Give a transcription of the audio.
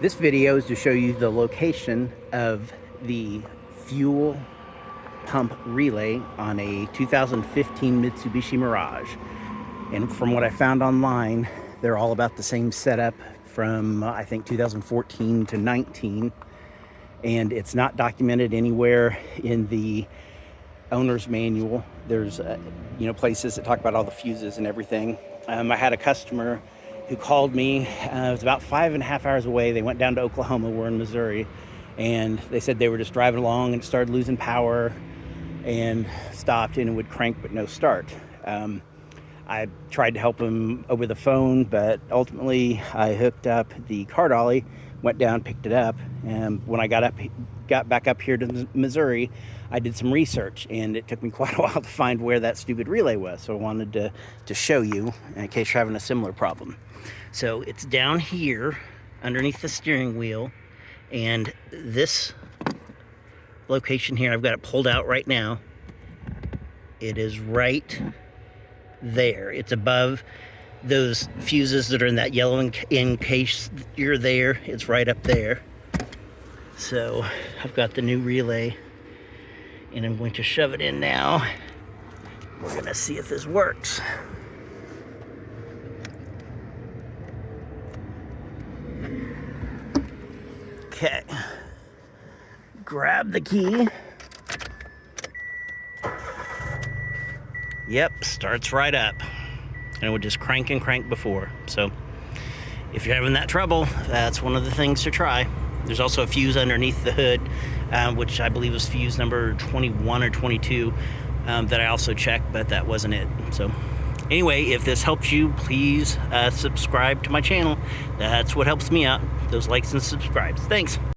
This video is to show you the location of the fuel pump relay on a 2015 Mitsubishi Mirage. And from what I found online, they're all about the same setup from I think 2014 to 19. And it's not documented anywhere in the owner's manual. There's places that talk about all the fuses and everything. I had a customer who called me. It was about 5.5 hours away. They went down to Oklahoma. We're in Missouri, and they said they were just driving along and it started losing power and stopped, and it would crank but no start. I tried to help them over the phone, but ultimately I hooked up the car dolly, went down, picked it up, and when I got back up here to Missouri, I did some research, and it took me quite a while to find where that stupid relay was. So I wanted to show you in case you're having a similar problem. So it's down here underneath the steering wheel, and this location here, I've got it pulled out right now. It is right there. It's above those fuses that are in that yellow in case you're there. It's right up there. So I've got the new relay, and I'm going to shove it in now. We're gonna see if this works. Okay, grab the key. Yep, starts right up. And it would just crank and crank before. So if you're having that trouble, that's one of the things to try. There's also a fuse underneath the hood, which I believe was fuse number 21 or 22, that I also checked, but that wasn't it. So anyway, if this helps you, please subscribe to my channel. That's what helps me out, those likes and subscribes. Thanks.